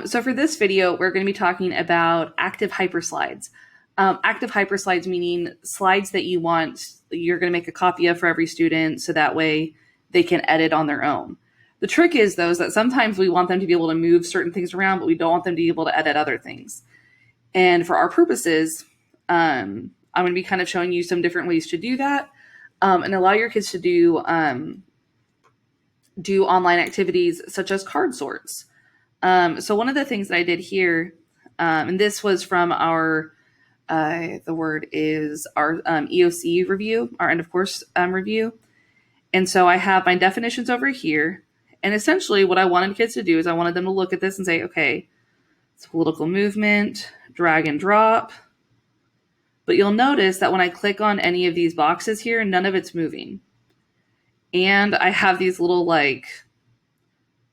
So for this video, we're going to be talking about active hyperslides. Active hyperslides meaning slides that you're going to make a copy of for every student so that way they can edit on their own. The trick is, though, is that sometimes we want them to be able to move certain things around, but we don't want them to be able to edit other things. And for our purposes, I'm going to be kind of showing you some different ways to do that and allow your kids to do online activities such as card sorts. So one of the things that I did here, and this was from our, the word is our EOC review, our end of course review. And so I have my definitions over here. And essentially what I wanted kids to do is I wanted them to look at this and say, okay, it's political movement, drag and drop. But you'll notice that when I click on any of these boxes here, none of it's moving. And I have these little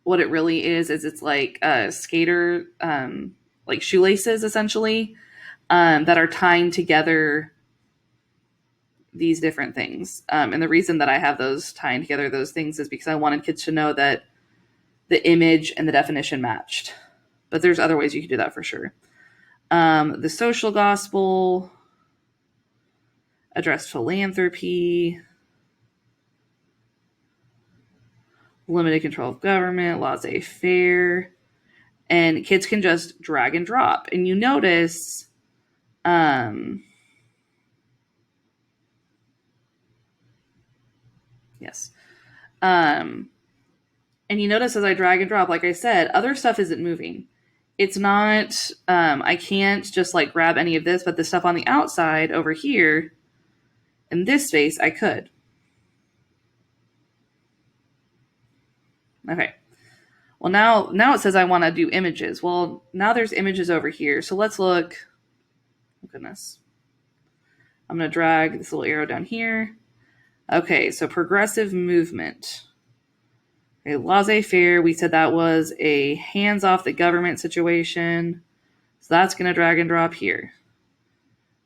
what it really is it's like skater, like shoelaces essentially, that are tying together these different things. And the reason that I have those tying together those things is because I wanted kids to know that the image and the definition matched. But there's other ways you can do that for sure. The social gospel, addressed philanthropy, limited control of government, laissez-faire, and kids can just drag and drop. And you notice, yes. And you notice as I drag and drop, like I said, other stuff isn't moving. It's not, I can't just like grab any of this, but the stuff on the outside over here in this space, I could. Okay. Well, now it says I want to do images. Well, now there's images over here. So let's look. Oh, goodness. I'm going to drag this little arrow down here. Okay, so progressive movement. Okay, laissez-faire, we said that was a hands-off the government situation. So that's going to drag and drop here.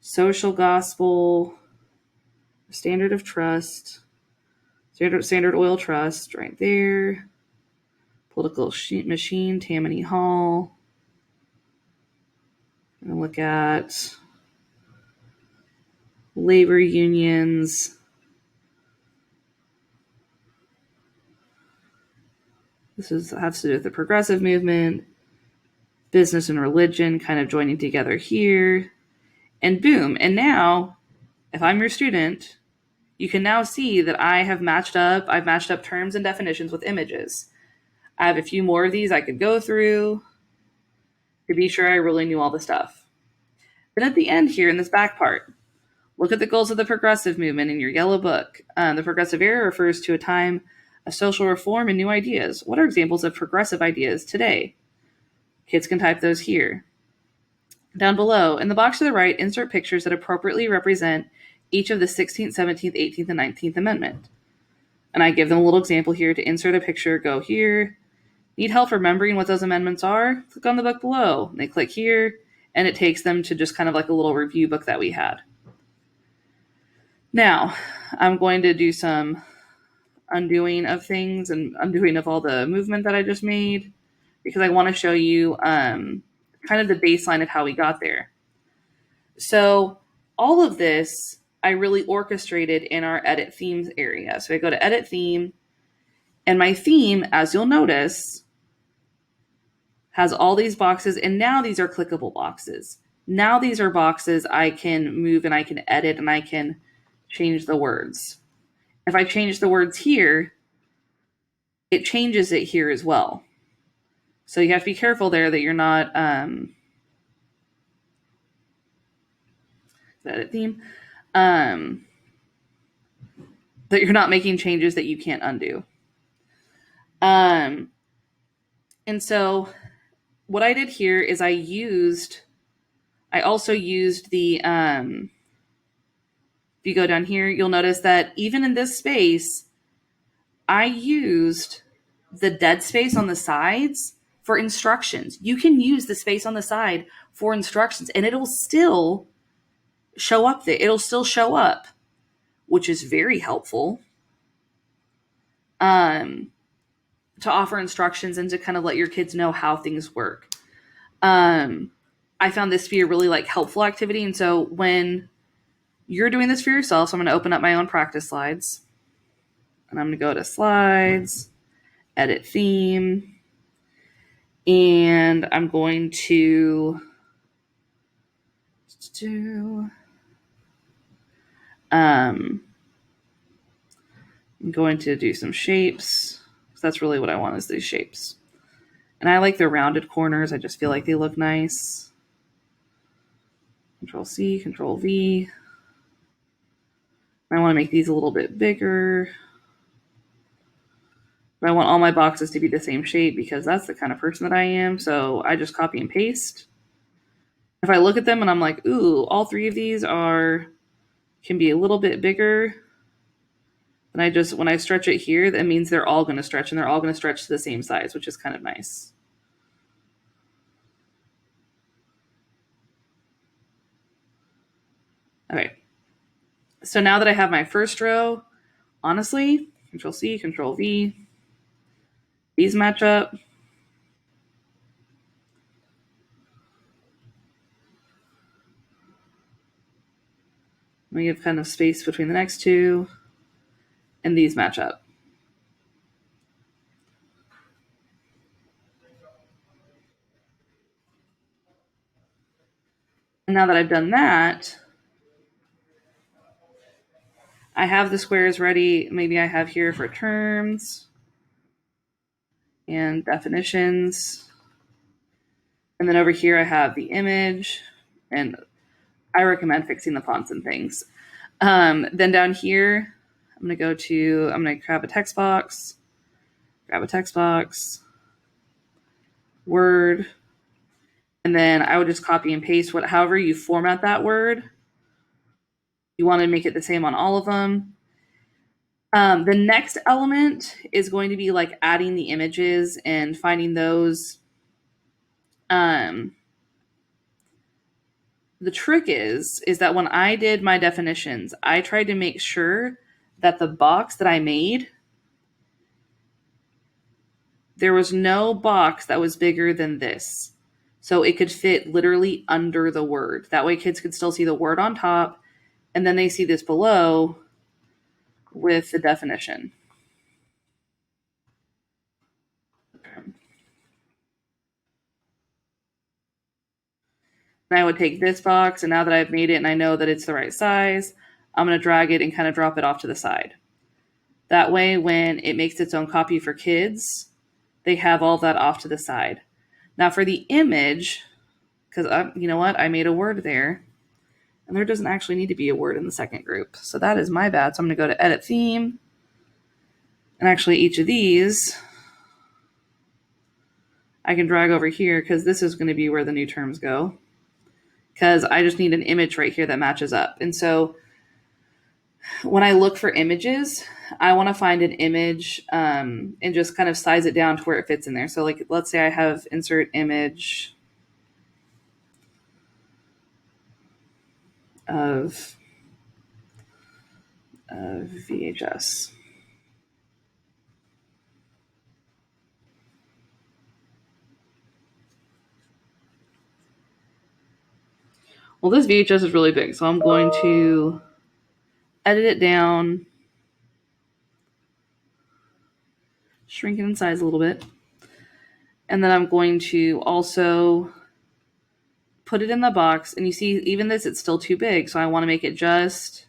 Social gospel, standard of trust, standard oil trust right there. Political machine, Tammany Hall. I'm going to look at labor unions. This has to do with the progressive movement, business and religion kind of joining together here. And boom. And now, if I'm your student, you can now see that I've matched up terms and definitions with images. I have a few more of these I could go through to be sure I really knew all the stuff. Then at the end here in this back part, look at the goals of the progressive movement in your yellow book. The progressive era refers to a time of social reform and new ideas. What are examples of progressive ideas today? Kids can type those here. Down below, in the box to the right, insert pictures that appropriately represent each of the 16th, 17th, 18th, and 19th Amendment. And I give them a little example here to insert a picture. Go here. Need help remembering what those amendments are? Click on the book below. And they click here, and it takes them to just kind of like a little review book that we had. Now, I'm going to do some undoing of things and undoing of all the movement that I just made because I want to show you kind of the baseline of how we got there. So all of this I really orchestrated in our edit themes area. So I go to edit theme, and my theme, as you'll notice, has all these boxes, and now these are clickable boxes. Now these are boxes I can move and I can edit and I can change the words. If I change the words here, it changes it here as well. So you have to be careful there that you're not edit theme, that you're not making changes that you can't undo. And so what I did here is I also used the, if you go down here, you'll notice that even in this space, I used the dead space on the sides for instructions. You can use the space on the side for instructions, and it'll still show up there. It'll still show up, which is very helpful. to offer instructions and to kind of let your kids know how things work. I found this to be a really like helpful activity. And so when you're doing this for yourself, so I'm going to open up my own practice slides, and I'm going to go to slides, edit theme, and I'm going to do I'm going to do some shapes. That's really what I want, is these shapes. And I like the rounded corners. I just feel like they look nice. Control C, Control V. I want to make these a little bit bigger. But I want all my boxes to be the same shape because that's the kind of person that I am. So I just copy and paste. If I look at them and I'm like, ooh, all three of these can be a little bit bigger, then when I stretch it here, that means they're all going to stretch, and they're all going to stretch to the same size, which is kind of nice. Okay. So now that I have my first row, honestly, Control C, Control V, these match up. We have kind of space between the next two, and these match up. And now that I've done that, I have the squares ready. Maybe I have here for terms and definitions. And then over here I have the image, and I recommend fixing the fonts and things. Then down here, I'm going to grab a text box, word, and then I would just copy and paste however you format that word. You want to make it the same on all of them. The next element is going to be like adding the images and finding those. The trick is that when I did my definitions, I tried to make sure that the box that I made, there was no box that was bigger than this. So it could fit literally under the word. That way kids could still see the word on top, and then they see this below with the definition. And I would take this box, and now that I've made it and I know that it's the right size, I'm going to drag it and kind of drop it off to the side. That way, when it makes its own copy for kids, they have all that off to the side. Now for the image, because you know what? I made a word there, and there doesn't actually need to be a word in the second group. So that is my bad. So I'm going to go to Edit Theme, and actually each of these I can drag over here because this is going to be where the new terms go, because I just need an image right here that matches up. And so when I look for images, I want to find an image and just kind of size it down to where it fits in there. So like, let's say I have insert image of VHS. Well, this VHS is really big, so I'm going to edit it down, shrink it in size a little bit, and then I'm going to also put it in the box. And you see, even this, it's still too big, so I want to make it just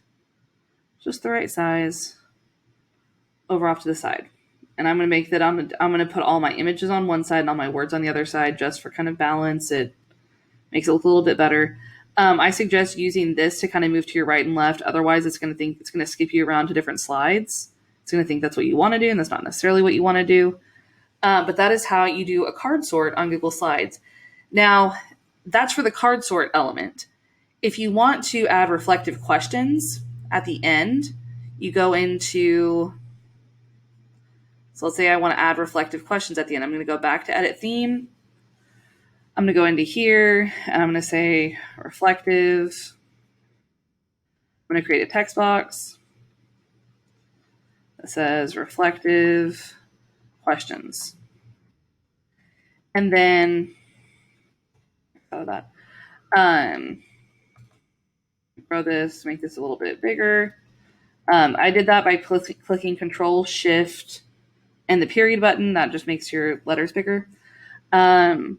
the right size over off to the side. And I'm going to make that I'm going to put all my images on one side and all my words on the other side, just for kind of balance. It makes it look a little bit better. I suggest using this to kind of move to your right and left. Otherwise, it's going to skip you around to different slides. It's going to think that's what you want to do, and that's not necessarily what you want to do. But that is how you do a card sort on Google Slides. Now, that's for the card sort element. If you want to add reflective questions at the end, you go into, so let's say I want to add reflective questions at the end. I'm going to go back to Edit Theme. I'm going to go into here, and I'm going to say reflective. I'm going to create a text box that says reflective questions. And then, grow this, make this a little bit bigger. I did that by clicking Control Shift and the period button. That just makes your letters bigger. And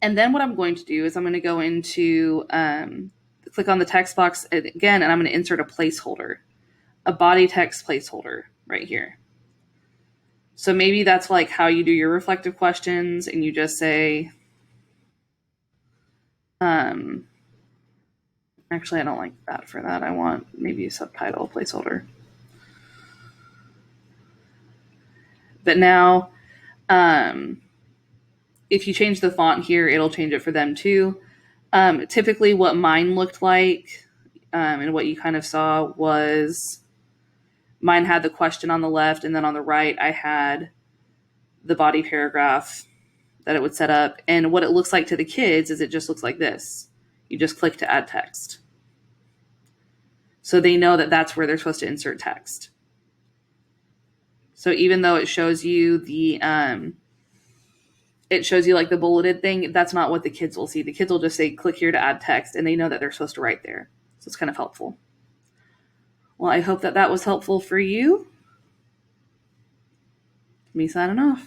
then what I'm going to do is I'm going to go into click on the text box again, and I'm going to insert a placeholder, a body text placeholder right here. So maybe that's like how you do your reflective questions, and you just say, actually, I don't like that for that. I want maybe a subtitle placeholder. But now, if you change the font here, it'll change it for them too. Typically, what mine looked like and what you kind of saw was mine had the question on the left, and then on the right, I had the body paragraph that it would set up. And what it looks like to the kids is it just looks like this. You just click to add text. So they know that that's where they're supposed to insert text. So even though it shows you the like the bulleted thing, that's not what the kids will see. The kids will just say, click here to add text, and they know that they're supposed to write there. So it's kind of helpful. Well, I hope that was helpful for you. Me signing off.